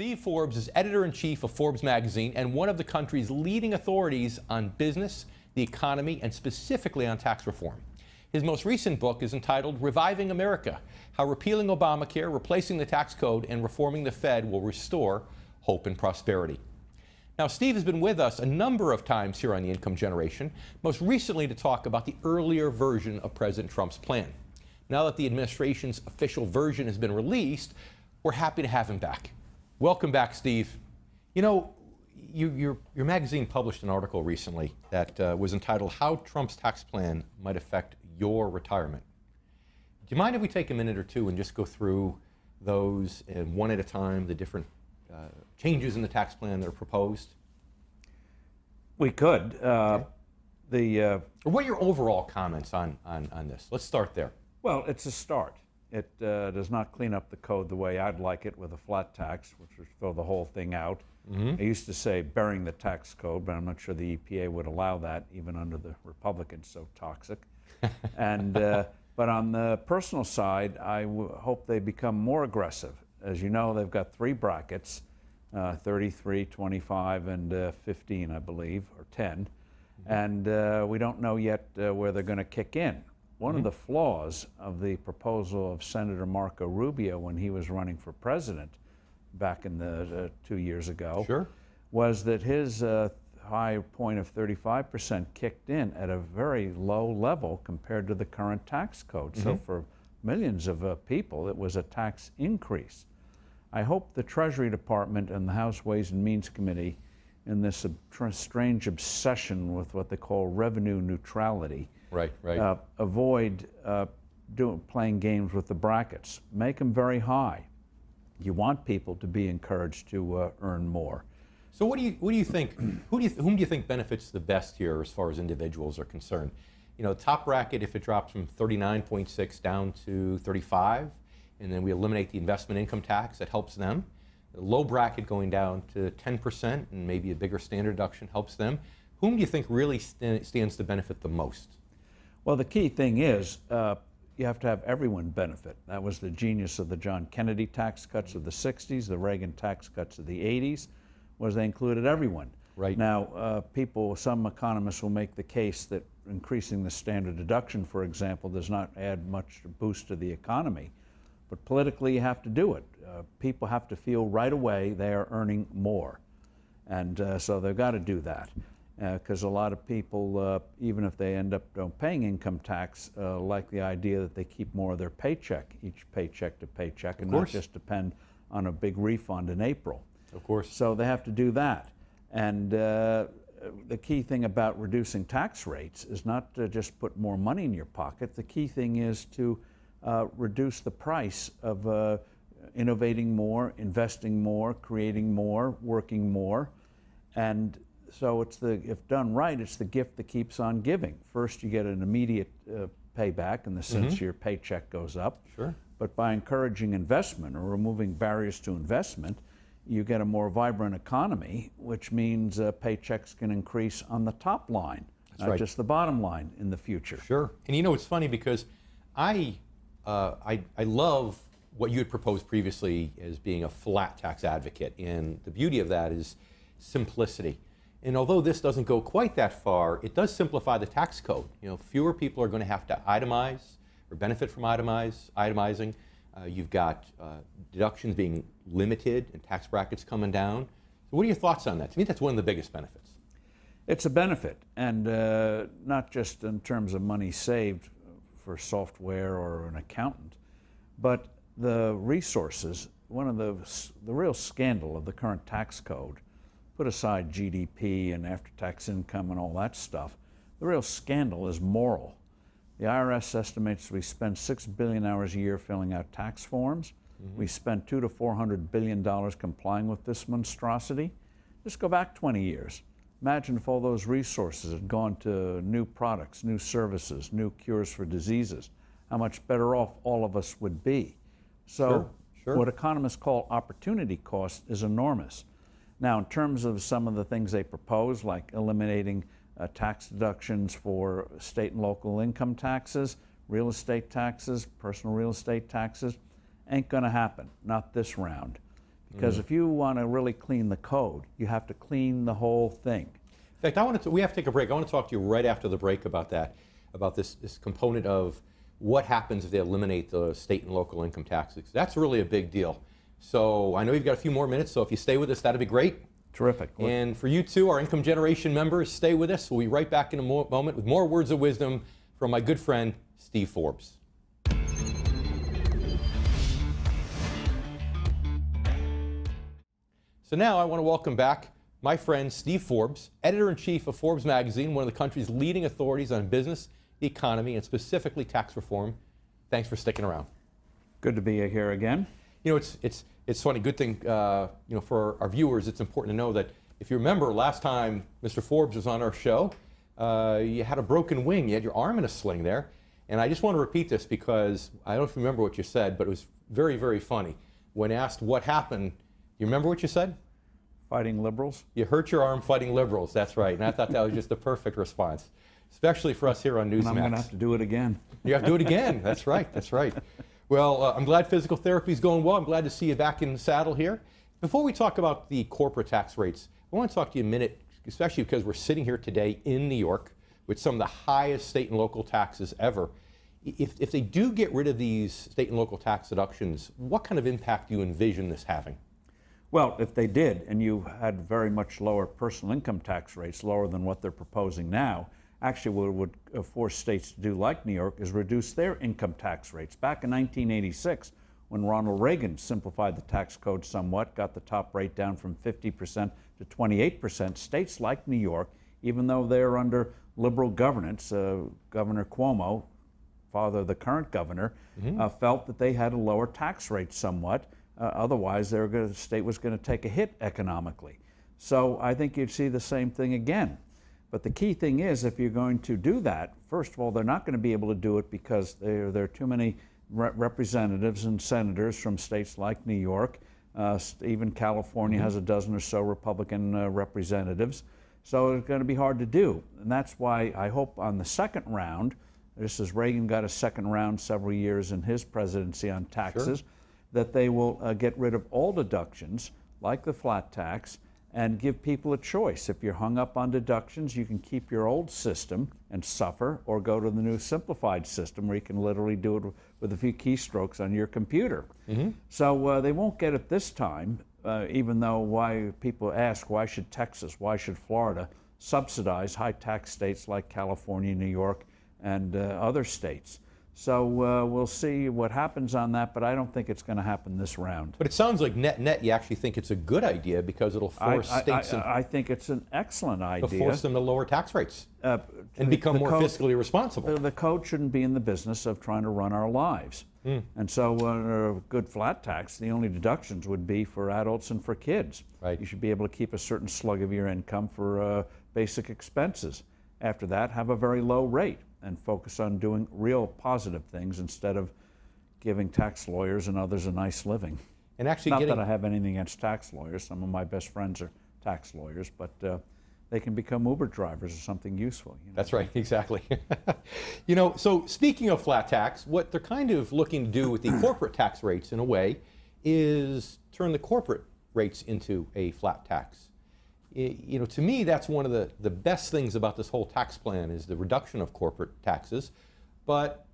Steve Forbes is editor-in-chief of Forbes magazine and one of the country's leading authorities on business, the economy, and specifically on tax reform. His most recent book is entitled Reviving America: How Repealing Obamacare, Replacing the Tax Code, and Reforming the Fed Will Restore Hope and Prosperity. Now, Steve has been with us a number of times here on The Income Generation, most recently to talk about the earlier version of President Trump's plan. Now that the administration's official version has been released, we're happy to have him back. Welcome back, Steve. You know, your magazine published an article recently that was entitled How Trump's Tax Plan Might Affect Your Retirement. Do you mind if we take a minute or two and just go through those and one at a time, the different changes in the tax plan that are proposed? We could. Or what are your overall comments on this? Let's start there. Well, it's a start. It does not clean up the code the way I'd like it with a flat tax, which would throw the whole thing out. I used to say burying the tax code, but I'm not sure the EPA would allow that, even under the Republicans so toxic. But on the personal side, I hope they become more aggressive. As you know, they've got three brackets, 33, 25, and 15, I believe, or 10. And we don't know yet where they're going to kick in. One of the flaws of the proposal of Senator Marco Rubio when he was running for president back in the 2 years ago was that his high point of 35% kicked in at a very low level compared to the current tax code. So for millions of people, it was a tax increase. I hope the Treasury Department and the House Ways and Means Committee, in this strange obsession with what they call revenue neutrality, avoid playing games with the brackets. Make them very high. You want people to be encouraged to earn more. So what do you think? Whom do you think benefits the best here as far as individuals are concerned? You know, top bracket, if it drops from 39.6 down to 35, and then we eliminate the investment income tax, that helps them. The low bracket going down to 10% and maybe a bigger standard deduction helps them. Whom do you think really stands to benefit the most? Well, the key thing is you have to have everyone benefit. That was the genius of the John Kennedy tax cuts of the 60s, the Reagan tax cuts of the 80s, was they included everyone. Now, some economists will make the case that increasing the standard deduction, for example, does not add much boost to the economy. But politically, you have to do it. People have to feel right away they are earning more. And so they've got to do that. Because a lot of people, even if they end up paying income tax, like the idea that they keep more of their paycheck, each paycheck to paycheck, and not just depend on a big refund in April. Of course. So they have to do that. And the key thing about reducing tax rates is not to just put more money in your pocket. The key thing is to reduce the price of innovating more, investing more, creating more, working more. And so if done right, it's the gift that keeps on giving. First, you get an immediate payback in the sense your paycheck goes up. But by encouraging investment or removing barriers to investment, you get a more vibrant economy, which means paychecks can increase on the top line, not just the bottom line in the future. And you know, it's funny because I love what you had proposed previously as being a flat tax advocate, and the beauty of that is simplicity. And although this doesn't go quite that far, it does simplify the tax code. You know, fewer people are going to have to itemize or benefit from itemizing. You've got deductions being limited and tax brackets coming down. So what are your thoughts on that? To me, that's one of the biggest benefits. It's a benefit, and not just in terms of money saved for software or an accountant, but the resources. One of the real scandal of the current tax code, put aside GDP and after-tax income and all that stuff, the real scandal is moral. The IRS estimates we spend 6 billion hours a year filling out tax forms. We spend $200 to $400 billion complying with this monstrosity. Just go back 20 years. Imagine if all those resources had gone to new products, new services, new cures for diseases, how much better off all of us would be. So what economists call opportunity cost is enormous. Now, in terms of some of the things they propose, like eliminating tax deductions for state and local income taxes, real estate taxes, personal real estate taxes, ain't going to happen, not this round. Because if you want to really clean the code, you have to clean the whole thing. In fact, we have to take a break. I want to talk to you right after the break about that, about this component of what happens if they eliminate the state and local income taxes. That's really a big deal. So I know you've got a few more minutes, so if you stay with us, that'd be great. Terrific. And for you too, our income generation members, stay with us. We'll be right back in a moment with more words of wisdom from my good friend, Steve Forbes. So now I want to welcome back my friend Steve Forbes, editor-in-chief of Forbes magazine, one of the country's leading authorities on business, the economy, and specifically tax reform. Thanks for sticking around. Good to be here again. You know, it's funny. Good thing, for our viewers, it's important to know that if you remember last time Mr. Forbes was on our show, you had a broken wing. You had your arm in a sling there, and I just want to repeat this because I don't know if you remember what you said, but it was very, very funny. When asked what happened, you remember what you said? Fighting liberals? You hurt your arm fighting liberals, that's right. And I thought that was just the perfect response, especially for us here on Newsmax. And I'm going to have to do it again. You have to do it again, that's right, that's right. Well, I'm glad physical therapy is going well. I'm glad to see you back in the saddle here. Before we talk about the corporate tax rates, I want to talk to you a minute, especially because we're sitting here today in New York with some of the highest state and local taxes ever. If they do get rid of these state and local tax deductions, what kind of impact do you envision this having? Well, if they did, and you had very much lower personal income tax rates, lower than what they're proposing now, actually what would force states to do like New York is reduce their income tax rates. Back in 1986, when Ronald Reagan simplified the tax code somewhat, got the top rate down from 50% to 28%, states like New York, even though they're under liberal governance, Governor Cuomo, father of the current governor, felt that they had a lower tax rate somewhat. Otherwise, the state was going to take a hit economically. So I think you'd see the same thing again. But the key thing is, if you're going to do that, first of all, they're not going to be able to do it because there are too many representatives and senators from states like New York. Even California has a dozen or so Republican representatives. So it's going to be hard to do. And that's why I hope on the second round, just as Reagan got a second round several years in his presidency on taxes, that they will get rid of all deductions, like the flat tax, and give people a choice. If you're hung up on deductions, you can keep your old system and suffer, or go to the new simplified system where you can literally do it with a few keystrokes on your computer. So they won't get it this time, even though why people ask, why should Texas, why should Florida subsidize high tax states like California, New York, and other states? So we'll see what happens on that, but I don't think it's going to happen this round. But it sounds like net you actually think it's a good idea because it'll force states I think it's an excellent idea. To force them to lower tax rates and become more fiscally responsible. The code shouldn't be in the business of trying to run our lives. And so a good flat tax, the only deductions would be for adults and for kids. Right. You should be able to keep a certain slug of your income for basic expenses. After that, have a very low rate and focus on doing real positive things instead of giving tax lawyers and others a nice living. And actually Not that I have anything against tax lawyers. Some of my best friends are tax lawyers, but they can become Uber drivers or something useful. You know? That's right, exactly. So speaking of flat tax, what they're kind of looking to do with the corporate tax rates in a way is turn the corporate rates into a flat tax. To me, that's one of the best things about this whole tax plan is the reduction of corporate taxes. But,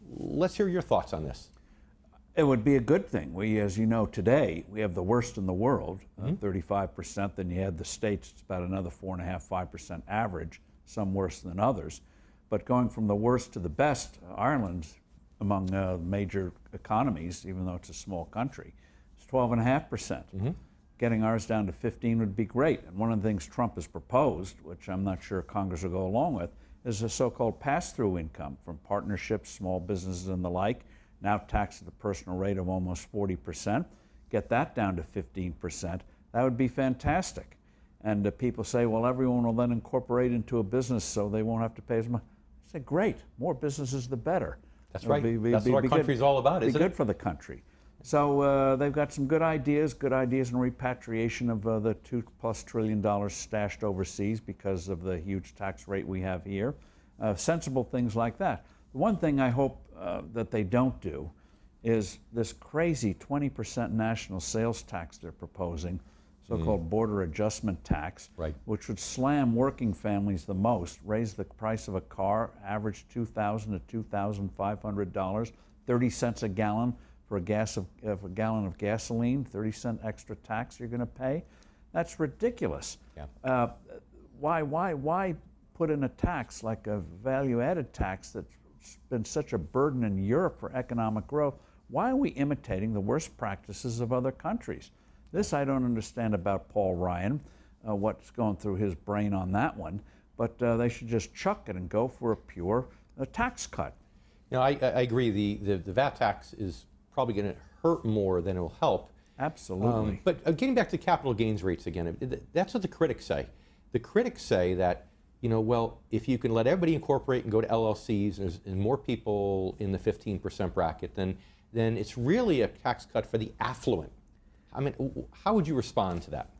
let's hear your thoughts on this. It would be a good thing. We, as you know, today, we have the worst in the world, 35%. Then you had the states, it's about another 4.5%, 5% average, some worse than others. But going from the worst to the best, Ireland's among major economies, even though it's a small country, it's 12.5%. Getting ours down to 15 would be great. And one of the things Trump has proposed, which I'm not sure Congress will go along with, is a so-called pass-through income from partnerships, small businesses and the like, now taxed at the personal rate of almost 40%. Get that down to 15%. That would be fantastic. And people say, well, everyone will then incorporate into a business so they won't have to pay as much. I say, great, more businesses the better. That's right. That's what our country's all about, isn't it? Be good for the country. So they've got some good ideas in repatriation of the $2+ trillion stashed overseas because of the huge tax rate we have here. Sensible things like that. The one thing I hope that they don't do is this crazy 20% national sales tax they're proposing, so-called border adjustment tax, Right. which would slam working families the most, raise the price of a car, average $2,000 to $2,500, 30 cents a gallon for a gallon of gasoline, 30-cent extra tax you're going to pay. That's ridiculous. Yeah. Why put in a tax like a value-added tax that's been such a burden in Europe for economic growth? Why are we imitating the worst practices of other countries? This I don't understand about Paul Ryan, what's going through his brain on that one, but they should just chuck it and go for a pure tax cut. You know, I agree. The VAT tax is probably going to hurt more than it will help. Absolutely. But getting back to capital gains rates again, that's what the critics say. The critics say that, you know, well, if you can let everybody incorporate and go to LLCs and more people in the 15% bracket, then it's really a tax cut for the affluent. I mean, how would you respond to that?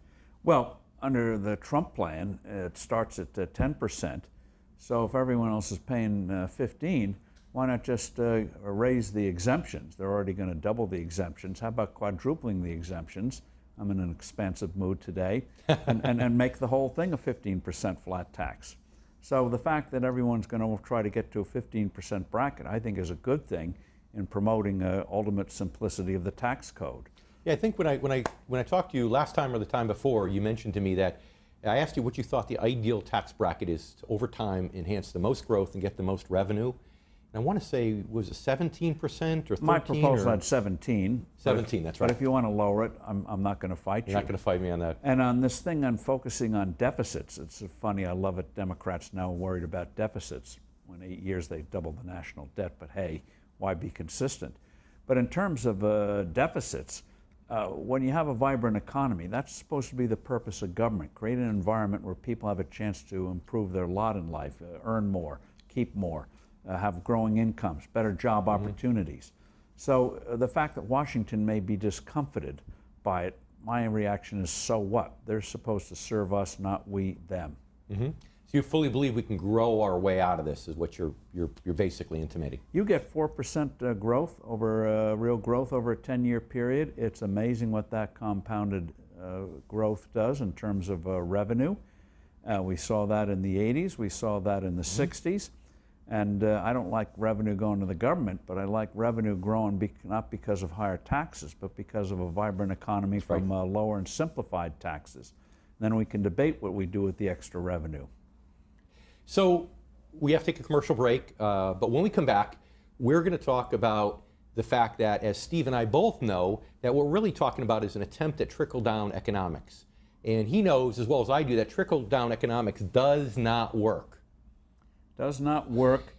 Well, under the Trump plan, it starts at 10%. So if everyone else is paying 15, why not just raise the exemptions? They're already going to double the exemptions. How about quadrupling the exemptions? I'm in an expansive mood today. and make the whole thing a 15% flat tax. So the fact that everyone's going to try to get to a 15% bracket, I think, is a good thing in promoting ultimate simplicity of the tax code. Yeah, I think when I talked to you last time or the time before, you mentioned to me that I asked you what you thought the ideal tax bracket is to, over time, enhance the most growth and get the most revenue. And I want to say, was it 17% or 13? My proposal had 17. 17, that's right. But if you want to lower it, I'm not going to fight you. You're not going to fight me on that. And on this thing on focusing on deficits, it's funny, I love it, Democrats now are worried about deficits. When 8 years they doubled the national debt, but hey, why be consistent? But in terms of deficits, when you have a vibrant economy, that's supposed to be the purpose of government. Create an environment where people have a chance to improve their lot in life, earn more, keep more, have growing incomes, better job opportunities. So the fact that Washington may be discomfited by it, my reaction is, so what? They're supposed to serve us, not we them. So you fully believe we can grow our way out of this, is what you're basically intimating. You get 4% growth over real growth over a 10-year period. It's amazing what that compounded growth does in terms of revenue. We saw that in the 80s. We saw that in the 60s. And I don't like revenue going to the government, but I like revenue growing not because of higher taxes, but because of a vibrant economy from lower and simplified taxes. Then we can debate what we do with the extra revenue. So we have to take a commercial break, but when we come back, we're going to talk about the fact that, as Steve and I both know, that what we're really talking about is an attempt at trickle-down economics. And he knows as well as I do that trickle-down economics does not work. Does not work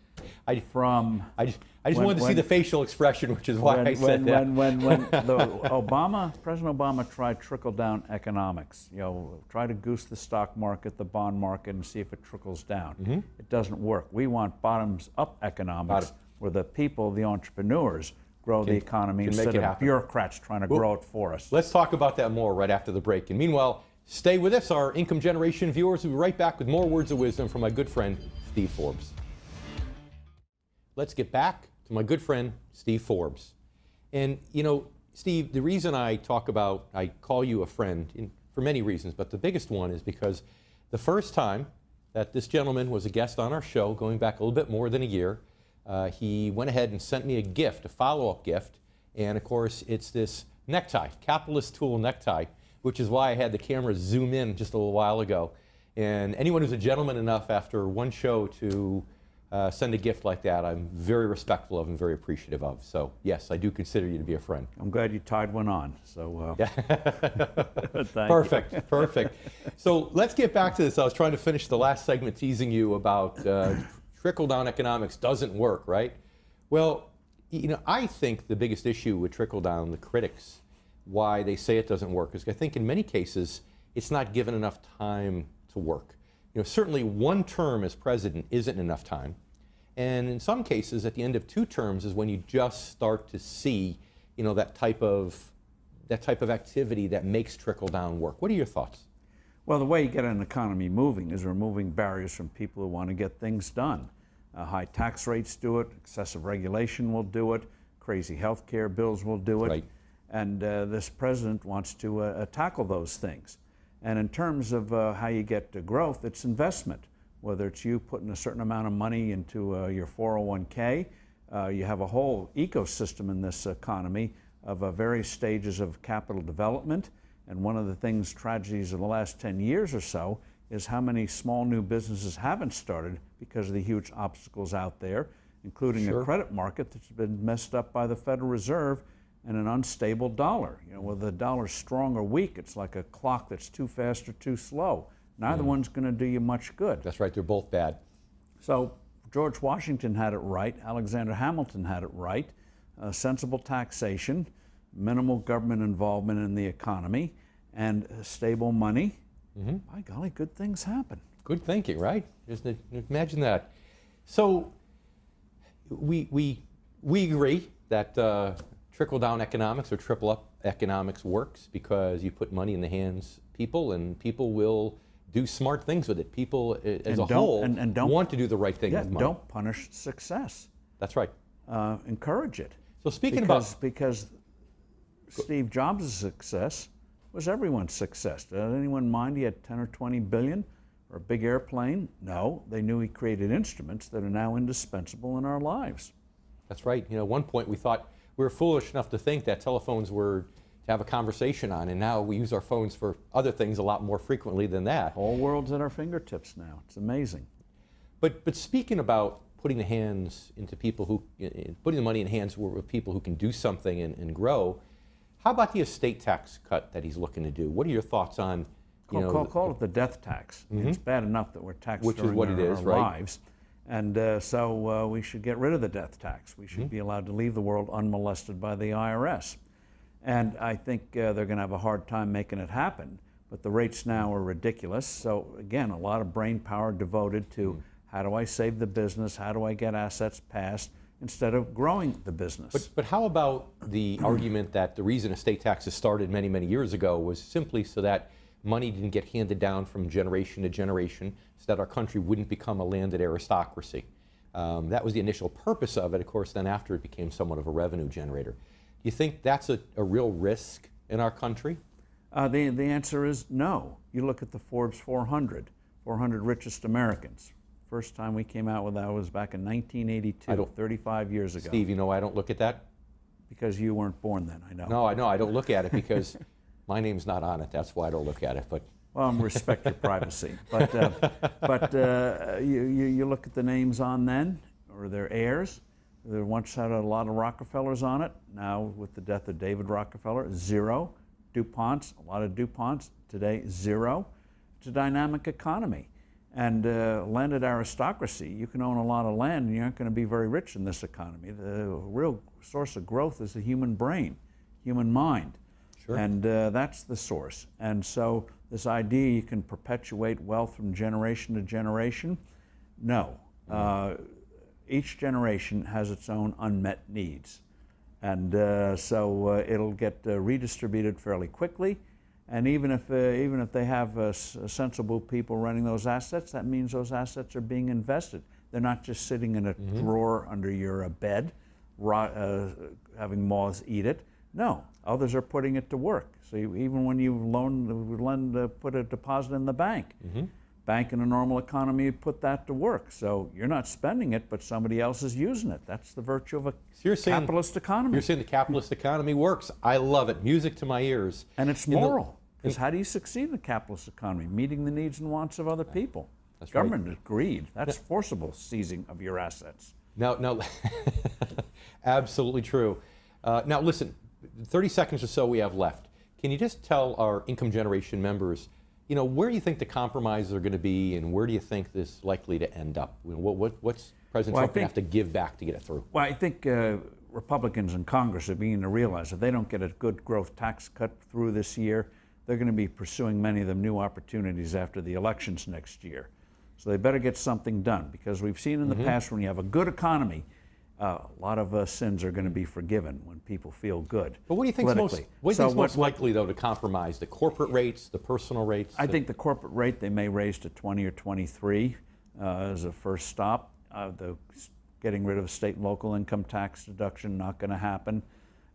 I just wanted to see the facial expression, which is why I said that. When President Obama tried trickle-down economics, try to goose the stock market, the bond market, and see if it trickles down. It doesn't work. We want bottoms-up economics, where the people, the entrepreneurs, grow the economy instead of bureaucrats trying to grow it for us. Let's talk about that more right after the break. And meanwhile, stay with us, our Income Generation viewers. We'll be right back with more words of wisdom from my good friend, Steve Forbes. Let's get back to my good friend, Steve Forbes. And, Steve, the reason I call you a friend, for many reasons, but the biggest one is because the first time that this gentleman was a guest on our show, going back a little bit more than a year, he went ahead and sent me a gift, a follow-up gift. And, of course, it's this necktie, capitalist tool necktie, which is why I had the camera zoom in just a little while ago. And anyone who's a gentleman enough after one show to send a gift like that, I'm very respectful of and very appreciative of. So yes, I do consider you to be a friend. I'm glad you tied one on. So Perfect. So let's get back to this. I was trying to finish the last segment teasing you about trickle-down economics doesn't work, right? Well, I think the biggest issue with trickle-down, the critics, why they say it doesn't work, is I think in many cases it's not given enough time to work. Certainly one term as president isn't enough time. And in some cases, at the end of 2 terms is when you just start to see, that type of activity that makes trickle-down work. What are your thoughts? Well, the way you get an economy moving is removing barriers from people who want to get things done. High tax rates do it, excessive regulation will do it, crazy health care bills will do it. Right. And this president wants to tackle those things. And in terms of how you get to growth, it's investment. Whether it's you putting a certain amount of money into your 401k, you have a whole ecosystem in this economy of various stages of capital development. And one of the things, tragedies of the last 10 years or so, is how many small new businesses haven't started because of the huge obstacles out there, including a credit market that's been messed up by the Federal Reserve and an unstable dollar. You know, whether the dollar's strong or weak, it's like a clock that's too fast or too slow. Neither one's going to do you much good. That's right, they're both bad. So George Washington had it right, Alexander Hamilton had it right, sensible taxation, minimal government involvement in the economy, and stable money. By golly, good things happen. Good thinking, right? Just imagine that. So we agree that trickle-down economics or triple-up economics works because you put money in the hands of people, and people will do smart things with it. People as a whole want to do the right thing with money. Don't punish success. That's right. Encourage it. So speaking because Steve Jobs' success was everyone's success. Did anyone mind he had 10 or 20 billion or a big airplane? No, they knew he created instruments that are now indispensable in our lives. That's right. You know, at one point we thought we were foolish enough to think that telephones were to have a conversation on, and now we use our phones for other things a lot more frequently than that. Whole world's at our fingertips now. It's amazing. But speaking about putting the hands into people who, putting the money in hands of people who can do something and grow, how about the estate tax cut that he's looking to do? What are your thoughts on, call it the death tax. It's bad enough that we're taxed which during is what it is, our right? lives. And so we should get rid of the death tax. We should be allowed to leave the world unmolested by the IRS. And I think they're going to have a hard time making it happen. But the rates now are ridiculous. So again, a lot of brain power devoted to how do I save the business? How do I get assets passed? Instead of growing the business. But how about the argument that the reason estate taxes started many, many years ago was simply so that money didn't get handed down from generation to generation, so that our country wouldn't become a landed aristocracy. That was the initial purpose of it. Of course, then after it became somewhat of a revenue generator. Do you think that's a real risk in our country? The answer is no. You look at the Forbes 400 richest Americans. First time we came out with that was back in 1982, 35 years ago. Steve, you know I don't look at that? Because you weren't born then, I know. No, I know. I don't look at it because my name's not on it. That's why I don't look at it. But well, I respect your privacy. But you look at the names on then, or their heirs. There once had a lot of Rockefellers on it. Now, with the death of David Rockefeller, zero. DuPonts, a lot of DuPonts. Today, zero. It's a dynamic economy. And landed aristocracy, you can own a lot of land and you aren't going to be very rich in this economy. The real source of growth is the human brain, human mind. Sure. And that's the source. And so this idea you can perpetuate wealth from generation to generation, no. Each generation has its own unmet needs. And so it'll get redistributed fairly quickly. And even if they have sensible people running those assets, that means those assets are being invested. They're not just sitting in a drawer under your bed, having moths eat it. No, others are putting it to work. So even when you put a deposit in the bank, bank in a normal economy put that to work. So you're not spending it, but somebody else is using it. That's the virtue of a capitalist economy. You're saying the capitalist economy works. I love it. Music to my ears. And it's moral. Because how do you succeed in the capitalist economy? Meeting the needs and wants of other people. That's Government right. is greed. That's forcible seizing of your assets. Now, absolutely true. Now, listen, 30 seconds or so we have left. Can you just tell our income generation members, where do you think the compromises are going to be, and where do you think this is likely to end up? What's President Trump going to have to give back to get it through? Well, I think Republicans in Congress are beginning to realize if they don't get a good growth tax cut through this year, they're going to be pursuing many of them new opportunities after the elections next year. So they better get something done, because we've seen in the past when you have a good economy, a lot of sins are going to be forgiven when people feel good. But what do you think is most likely, though, to compromise? The corporate rates, the personal rates? I think the corporate rate they may raise to 20 or 23 as a first stop. The getting rid of state and local income tax deduction, not going to happen.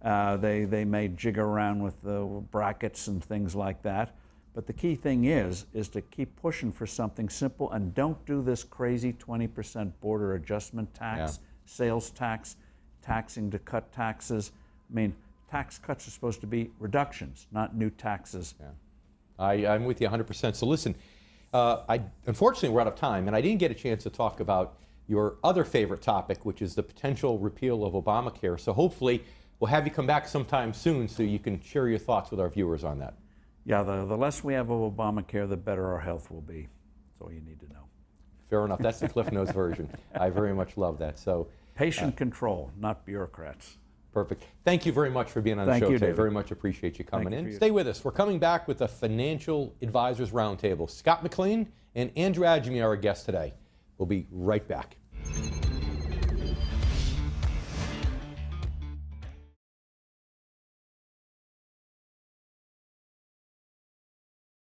They may jigger around with the brackets and things like that. But the key thing is to keep pushing for something simple and don't do this crazy 20% border adjustment tax, sales tax, taxing to cut taxes. I mean, tax cuts are supposed to be reductions, not new taxes. Yeah. I'm with you 100%. So listen, unfortunately we're out of time, and I didn't get a chance to talk about your other favorite topic, which is the potential repeal of Obamacare. So hopefully we'll have you come back sometime soon so you can share your thoughts with our viewers on that. Yeah, the less we have of Obamacare, the better our health will be. That's all you need to know. Fair enough. That's the Cliff Notes version. I very much love that. So patient control, not bureaucrats. Perfect. Thank you very much for being on the show today. Very much appreciate you coming in. Stay with us. We're coming back with the Financial Advisors Roundtable. Scott McLean and Andrew Adjemi are our guests today. We'll be right back.